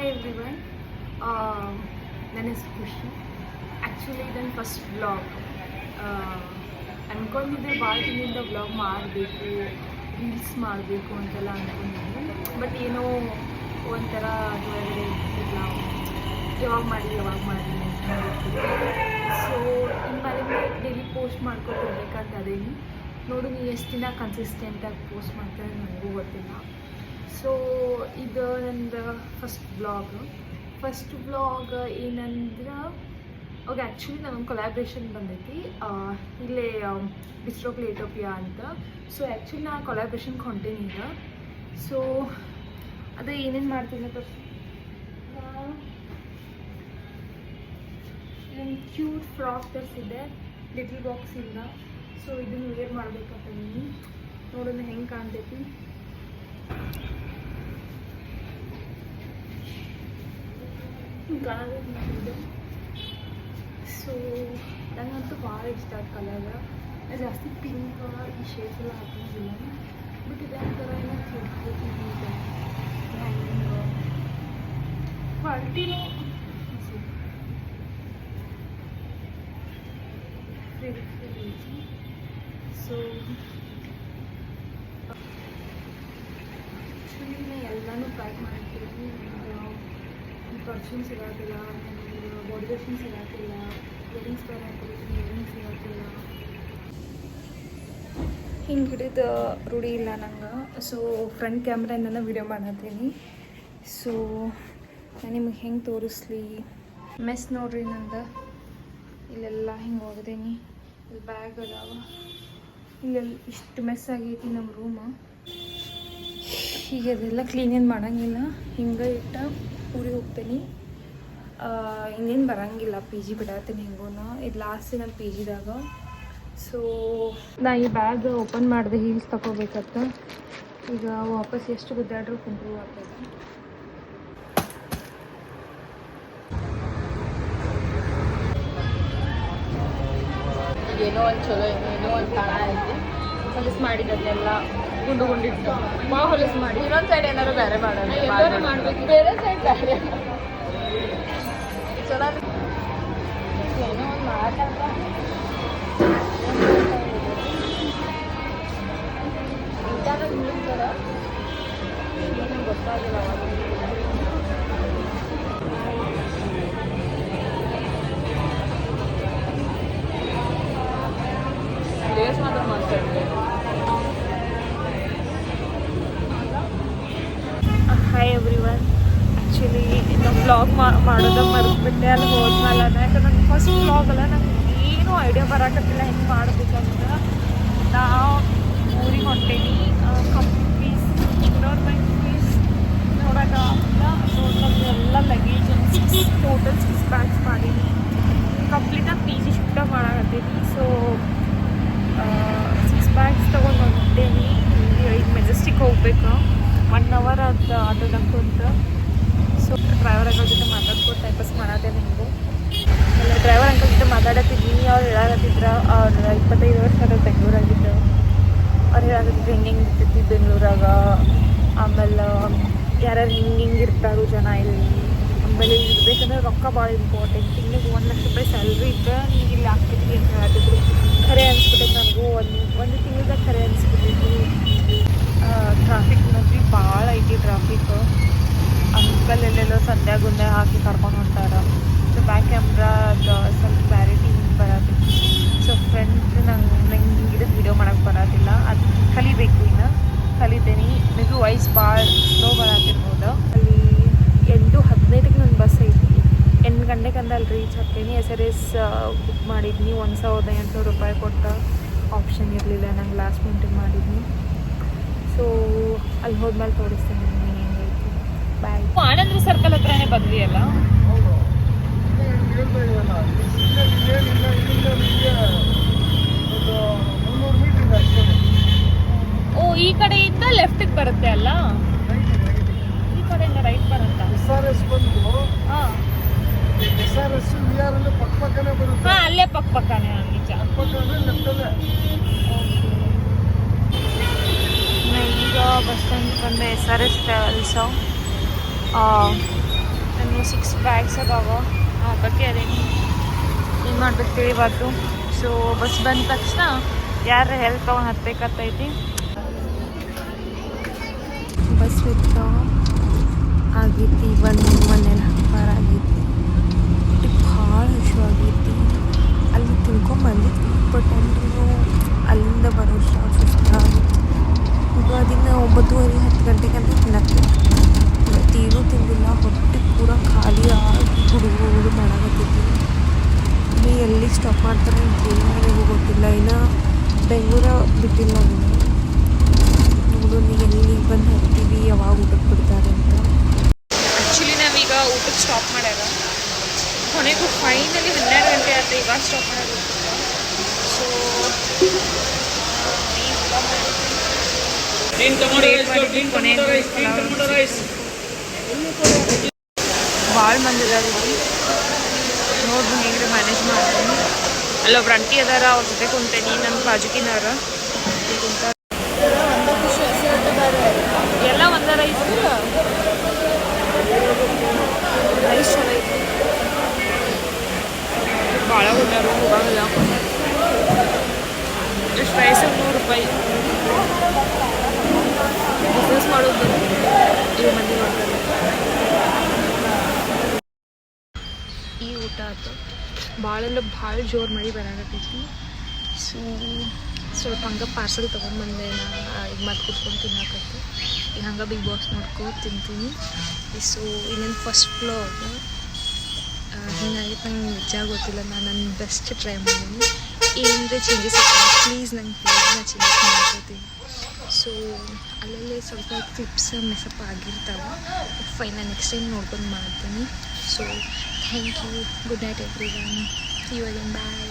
Hi everyone. ನನ್ನ ಹೆಸರು ಖುಷಿ. ಆ್ಯಕ್ಚುಲಿ ಇದನ್ನು ಫಸ್ಟ್ ವ್ಲಾಗ್ ಅಂದ್ಕೊಂಡಿದ್ದೆ ಭಾಳ ದಿನದಿಂದ ವ್ಲಾಗ್ ಮಾಡಬೇಕು, ರೀಲ್ಸ್ ಮಾಡಬೇಕು ಅಂತೆಲ್ಲ ಅಂದ್ಕೊಂಡಿದ್ದೆ. ಬಟ್ ಏನೋ ಒಂಥರ ಅದರೊಳಗಡೆ ಇರ್ತಿಲ್ಲ, ಯಾವಾಗ ಮಾಡಿ ಅಂತ ಹೇಳ್ತಿದ್ದೆ. ಸೊ ಇನ್ಮೇಲೆ ಡೈಲಿ ಪೋಸ್ಟ್ ಮಾಡ್ಕೊಂಡು ಹೋಗ್ಬೇಕಂತ ಅದೇನು ನೋಡು, ನೀವು ಎಷ್ಟು ದಿನ ಕನ್ಸಿಸ್ಟೆಂಟಾಗಿ ಪೋಸ್ಟ್ ಮಾಡ್ತಾರೆ ನನಗೂ ಗೊತ್ತಿಲ್ಲ. ಸೊ ಇದು ನಂದು ಫಸ್ಟ್ ಬ್ಲಾಗ್ ಏನಂದ್ರೆ, ಓಕೆ ಆ್ಯಕ್ಚುಲಿ ನಾನೊಂದು ಕೊಲ್ಯಾಬ್ರೇಷನ್ ಬಂದೈತಿ ಇಲ್ಲೇ ಡಿಸ್ಟ್ರೋಕ್ಲಿ ಏಟೋಪಿಯಾ ಅಂತ. ಸೊ ಆ್ಯಕ್ಚುಲಿ ನಾನು ಕೊಲ್ಯಾಬ್ರೇಷನ್ಗೆ ಹೊಂಟೇನಿ ಈಗ. ಸೊ ಅದೇ ಏನೇನು ಮಾಡ್ತೀನಿ ತೋರಿಸಿ. ಇಲ್ಲೊಂದು ಕ್ಯೂಟ್ ಫ್ರಾಕ್ ತರಿಸಿದ್ದೆ, ಲಿಟಲ್ ಬಾಕ್ಸ್ ಇಲ್ಲ. ಸೊ ಇದನ್ನು ವೇರ್ ಮಾಡ್ಬೇಕಂತ ನೀನು ನೋಡೋಣ ಹೆಂಗೆ ಕಾಣ್ತೈತಿ. ಕಾಣೋದು. ಸೊ ನನಗಂತೂ ಭಾಳ ಇಷ್ಟ ಆದ ಕಲರ್. ಜಾಸ್ತಿ ಪಿಂಕ್ ಈ ಶೇಡ್ಸ್ ಎಲ್ಲ ಹಾಕೋದಿಲ್ಲ, ಬಟ್ ಇದೇ ಥರ ಏನೋ ಕ್ವಾಲಿಟಿನೂ ಸೊ ಆ್ಯಕ್ಚುಲಿ ನಾನು ಎಲ್ಲನೂ ಪ್ಯಾಕ್ ಮಾಡ್ತೀನಿ. ಪರ್ಫ್ಯೂಮ್ ಸಿಗೋದಿಲ್ಲ, ನನಗೆ ಬಾಡಿ ಲೋಷನ್ ಸಿಗೋದಿಲ್ಲ, ಇಯರಿಂಗ್ಸ್ ಬೇರೆ ಹಾಕೋತೀನಿ, ಇಯರಿಂಗ್ಸ್ ಸಿಗೋದಿಲ್ಲ. ಹಿಂಗೆ ಹಿಡಿದು ರೂಢಿ ಇಲ್ಲ ನಂಗೆ. ಸೊ ಫ್ರಂಟ್ ಕ್ಯಾಮ್ರಾಯಿಂದನೇ ವೀಡಿಯೋ ಮಾಡತ್ತೀನಿ. ಸೊ ನಾನು ನಿಮಗೆ ಹೆಂಗೆ ತೋರಿಸ್ಲಿ, ಮೆಸ್ ನೋಡ್ರಿ ನಂದು. ಇಲ್ಲೆಲ್ಲ ಹಿಂಗೆ ಹೋಗಿದ್ದೀನಿ, ಇಲ್ಲಿ ಬ್ಯಾಗ್ ಅದಾವ, ಇಲ್ಲೆಲ್ಲ ಇಷ್ಟು ಮೆಸ್ ಆಗೈತಿ ನಮ್ಮ ರೂಮು. ಈಗ ಅದೆಲ್ಲ ಕ್ಲೀನ್ ಏನು ಮಾಡೋಂಗಿಲ್ಲ, ಹಿಂಗೆ ಇಟ್ಟು ಊರಿಗೆ ಹೋಗ್ತೀನಿ. ಇನ್ನೇನು ಬರೋಂಗಿಲ್ಲ, ಪಿ ಜಿ ಬಿಡತ್ತೀನಿ ಹೆಂಗೂ. ಇದು ಲಾಸ್ಟ್ ನಮ್ಮ ಪಿ ಜಿದಾಗ. ಸೊ ನಾ ಈ ಬ್ಯಾಗ್ ಓಪನ್ ಮಾಡಿದೆ ಹೀಲ್ಸ್ ತಗೋಬೇಕಂತ. ಈಗ ವಾಪಸ್ ಎಷ್ಟು ಗುದ್ದಾಡ್ರೂ ಕುಂಡ್ರು ಆಗ್ತದೆ. ಏನೋ ಒಂದು ಚಲೋ ಏನೋ ಒಂದು ಕಾಣ ಐತಿ. ಹೊಲಸು ಮಾಡಿದ್ದನ್ನೆಲ್ಲ ಗುಂಡಿಟ್ಟು ಭಾಳ ಹೊಲಸು ಮಾಡಿ ಇನ್ನೊಂದು ಸೈಡ್ ಏನಾದ್ರು ಬೇರೆ ಮಾಡೋಣ ಮಾಡಬೇಕು. ಬೇರೆ ಸೈಡ್ ಬೇರೆ ಚಲೋ ಏನೋ ಒಂದು ಮಾಡಕ್ಕಂತ ಇಂಥಾಗ ನಿಲ್ತಾರ ಏನೋ ಗೊತ್ತಾಗಿಲ್ಲ. ಪ್ಲೇಸ್ ಮಾತ್ರ ಮಾತಾಡ್ತೇವೆ. Hi everyone. ಆ್ಯಕ್ಚುಲಿ ಇನ್ನು ವ್ಲಾಗ್ ಮಾಡೋದು ಮರೆತುಬಿಟ್ಟೆ ಅಲ್ಲಿ ಹೋದ್ಮೇಲೆ. ಯಾಕಂದ್ರೆ ನನ್ನ ಫಸ್ಟ್ ವ್ಲಾಗ್ ಅಲ್ಲ, ನಂಗೆ ಏನೂ ಐಡಿಯಾ ಬರೋಕತ್ತಿಲ್ಲ ಹೆಂಗೆ ಮಾಡ್ಬೇಕಂತ. ನಾವು ಊರಿಗೆ ಹೊಂಟೇನಿ, ಕಂಪ್ಲೀಸ್ ಗೌರ್ಮೆಂಟ್ ಫೀಸ್ ನೋಡೋಕ್ಕಾಗಲ್ಲ. ಸೊ ನಮ್ದೆಲ್ಲ ಲಗೇಜ್ ಟೋಟಲ್ 6 ಬ್ಯಾಗ್ಸ್ ಮಾಡೀನಿ. ಕಂಪ್ಲೀಟಾಗಿ ಪಿ ಜಿ ಶಿಫ್ಟ ಮಾಡಾಕತ್ತೀನಿ. ಸೊ 6 ಬ್ಯಾಗ್ಸ್ ತೊಗೊಂಡು ಹೊಂಟೇನಿ. ಈಗ ಮೆಜೆಸ್ಟಿಕ್ ಹೋಗ್ಬೇಕು, 1 ಅವರ್ ಅದು ಆಟೋದಾಗ ಕುಂತ. ಸೊ ಡ್ರೈವರ್ ಅಂಕಲ್ ಜೊತೆ ಮಾತಾಡ್ಕೊಂಡು ಟೈಮ್ ಪಾಸ್ ಮಾಡತ್ತೇನೆ ಹಿಂಗೆ. ಆಮೇಲೆ ಡ್ರೈವರ್ ಅಂಕಲ್ ಜೊತೆ ಮಾತಾಡತ್ತಿದ್ದೀನಿ. ಅವ್ರು ಹೇಳಾಕತ್ತಿದ್ರು, ಅವ್ರು 25 ವರ್ಷ ಅದು ಬೆಂಗಳೂರಾಗಿದ್ದು. ಅವ್ರು ಹೇಳಾಕತ್ತಿದ್ರು ಹಿಂಗೆ ಇರ್ತೈತಿ ಬೆಂಗಳೂರಾಗ, ಆಮೇಲೆ ಯಾರ್ಯಾರು ಹಿಂಗೆ ಇರ್ತಾರೋ ಜನ ಇಲ್ಲಿ. ಆಮೇಲೆ ಇರ್ಬೇಕಂದ್ರೆ ರೊಕ್ಕ ಭಾಳ ಇಂಪಾರ್ಟೆಂಟ್. ತಿಂಗಳಿಗೆ 1 ಲಕ್ಷ ರೂಪಾಯಿ ಸ್ಯಾಲ್ರಿ ಇದ್ದರೆ ನೀವು ಇಲ್ಲಿ ಆಗ್ತೈತಿ ಅಂತ ಹೇಳತ್ತಿದ್ರು. ಖರೆ ಅನಿಸ್ಬಿಟ್ಟೈತೆ ನನಗೂ. ಒಂದು ತಿಂಗಳದಾಗ ಖರೆ ಅನಿಸ್ಬಿಟ್ಟೈತಿ. ಟ್ರಾಫಿಕ್ ನೋಡ್ರಿ ಭಾಳ ಐತಿ ಟ್ರಾಫಿಕ್. ಅಂಕಲ್ ಎಲ್ಲೆಲ್ಲೋ ಸಂಧ್ಯಾ ಗುಂದೆ ಹಾಕಿ ಕರ್ಕೊಂಡು ಹೊಂಟಾರ. ಸೊ ಬ್ಯಾಕ್ ಕ್ಯಾಮ್ರಾದ ಸ್ವಲ್ಪ ಕ್ಲಾರಿಟಿ ಹಿಂಗೆ ಬರತ್ತೈತಿ. ಸೊ ಫ್ರೆಂಡ್ ನಂಗೆ ಇದಕ್ಕೆ ವೀಡಿಯೋ ಮಾಡೋಕ್ಕೆ ಬರೋದಿಲ್ಲ, ಅದು ಕಲಿಬೇಕು. ಇನ್ನು ಕಲಿತೇನೆ. ಮೇಬಿ ವಾಯ್ಸ್ ಭಾಳ ಸ್ಲೋ ಬರತ್ತಿರ್ಬೋದು. ಅಲ್ಲಿ 8:15ಕ್ಕೆ ನನ್ನ ಬಸ್ ಐತಿ. 8 ಗಂಟೆಗೆ ಅಂದ ಅಲ್ಲಿ ರೀಚ್ ಆಗ್ತೀನಿ. SRS ಬುಕ್ ಮಾಡಿದ್ನಿ, 1,800 ರೂಪಾಯಿ ಕೊಟ್ಟ. ಆಪ್ಷನ್ ಇರಲಿಲ್ಲ, ನಂಗೆ ಲಾಸ್ಟ್ ಮಿನಿಟಿಗೆ ಮಾಡಿದ್ನಿ. ಸೊ ಅಲ್ಲಿ ಹೋದ್ಮೇಲೆ ತೋರಿಸ್ತೇನೆ ಹೆಂಗೈತಿ. ಬಾಯ್. ಆನಂದ್ರ ಸರ್ಕಲ್ ಹತ್ರನೇ ಬಂದ್ವಿ ಅಲ್ಲ. ಓ ಈ ಕಡೆಯಿಂದ ಲೆಫ್ಟಿಗೆ ಬರುತ್ತೆ ಅಲ್ಲ, ಈ ಕಡೆಯಿಂದ ರೈಟ್ ಬರುತ್ತಾ? SRS ಬಂದು ಹಾಂ SRS VR ಅಲ್ಲೇ ಪಕ್ಕನೇ ಬರುತ್ತೆ. ಹಾಂ ಅಲ್ಲೇ ಪಕ್ಕನೇ ನಿಜ. ಪಕ್ಕನೇ ಲೆಫ್ಟಲ್ಲೇ. ಈಗ ಬಸ್ ಸ್ಟ್ಯಾಂಡ್ ಬಂದೆ. SRS ಟ್ರಾವೆಲ್ಸು ನಾನು 6 ಬ್ಯಾಗ್ಸ್ ಅದಾವ ಹಾಕಕ್ಕೆ ಅದೇನು ಏನು ಮಾಡ್ಬೇಕು ತಿಳಿಬಾರ್ದು. ಸೊ ಬಸ್ ಬಂದ ತಕ್ಷಣ ಯಾರ ಹೆಲ್ಪ್ ತೊಗೊಂಡು ಹತ್ಬೇಕತ್ತೈತಿ. ಬಸ್ ವಿತ್ ಆಗೈತಿ, ಒಂದು ಮನೇಲಿ ಹಬ್ಬಾರ ಆಗೈತಿ. ಭಾಳ ಹಸಿವಾಗೈತಿ. ಅಲ್ಲಿ ತಿನ್ಕೊಂಬಂದಿದ್ವಿ, ಬಟ್ ಅಂದ್ರೂ ಅಲ್ಲಿಂದ ಬರೋ ಸುಸ್ತಾಗಿತ್ತು. ಈಗ ಅದನ್ನು 9:30 10 ಗಂಟೆಗೆ ಅಂತ ತಿನ್ನಕ್ಕೆ ತೀರೂ ತಿಂದಿಲ್ಲ. ಹೊಟ್ಟೆ ಪೂರ ಖಾಲಿ ಆಗಿ ಹುಡುಗರು ಮಾಡಾಕತ್ತೈತಿ. ಇನ್ನು ಎಲ್ಲಿ ಸ್ಟಾಪ್ ಮಾಡ್ತಾರೆ ಏನೂ ಗೊತ್ತಿಲ್ಲ. ಇನ್ನು ಬೆಂಗಳೂರು ಬಿಟ್ಟಿಲ್ಲ ನಾನು. ನೋಡು ನೀವು ಎಲ್ಲಿ ಬಂದು ಹತ್ತೀವಿ, ಯಾವಾಗ ಊಟಕ್ಕೆ ಬಿಡ್ತಾರೆ ಅಂತ. ಆ್ಯಕ್ಚುಲಿ ನಾವೀಗ ಊಟಕ್ಕೆ ಸ್ಟಾಪ್ ಮಾಡ್ಯಾರ. ಕೊನೆಗೂ ಫೈನಲಿ 12 ಗಂಟೆ ಆಯ್ತು ಇವಾಗ ಸ್ಟಾಪ್ ಮಾಡೋದು. ಸೊ ಭಾಳ ಮಂದಿ ಅದಾರ ನೋಡಿ ಹೇಗೆ ಮ್ಯಾನೇಜ್ ಮಾಡ್ತೀನಿ. ಅಲ್ಲೊಬ್ರು ಅಂಟಿ ಅದಾರ, ಅವ್ರ ಜೊತೆ ಕುಂತೇನಿ. ನನ್ನ ಬಾಜುಕಿನವ್ರ ಎಲ್ಲ ಒಂದ ರೈಸ್ ರೈಸ್ ಚಲೋ ಐತಿ. ಭಾಳ ಕೊಟ್ಟಾರು ಹೋಗಲ್ಲ. ಎಷ್ಟು ಪ್ರೈಸ್ ₹100. ಬಿಸ್ನೆಸ್ ಮಾಡೋದು ಇವು ಮಂದಿ ಮಾಡ್ತಾರೆ. ಈ ಊಟ ಆಯ್ತು. ಭಾಳೆಲ್ಲ ಭಾಳ ಜೋರು ಮಳೆ ಬರಾಕತ್ತೈತಿ. ಸೊ ಸ್ವಲ್ಪ ಹಂಗೆ ಪಾರ್ಸಲ್ ತೊಗೊಂಡ್ಬಂದೆ. ಈಗ ಮತ್ತೆ ಕುತ್ಕೊಂಡು ತಿನ್ನಾಕತ್ತೆ. ಈಗ ಹಂಗೆ ಬಿಗ್ ಬಾಸ್ ನೋಡ್ಕೊ ತಿಂತೀನಿ. ಸೊ ಇನ್ನೊಂದು ಫಸ್ಟ್ ಫ್ಲೋರ್ ಹಿಂಗಾಗಿತ್ತು. ನಂಗೆ ನಿಜ ಗೊತ್ತಿಲ್ಲ. ನಾನು ನನ್ನ ಬೆಸ್ಟ್ ಟ್ರೈ ಮಾಡೀನಿ. ಏನಂದರೆ ಚೇಂಜಸ್ ಆಗ್ತದೆ ಪ್ಲೀಸ್ ನಂಗೆ ಪ್ಲೀಸ್ನ ಚೇಂಜಸ್ ಮಾಡ್ಕೊತೀನಿ. ಸೊ ಅಲ್ಲಲ್ಲೇ ಸ್ವಲ್ಪ ಕ್ಲಿಪ್ಸ್ ಮೆಸಪ್ ಆಗಿರ್ತಾವೆ. ಫೈನ್, ನಾನು ನೆಕ್ಸ್ಟ್ ಟೈಮ್ ನೋಡ್ಕೊಂಡು ಮಾಡ್ತೀನಿ. So thank you. Good night everyone. See you again. Bye.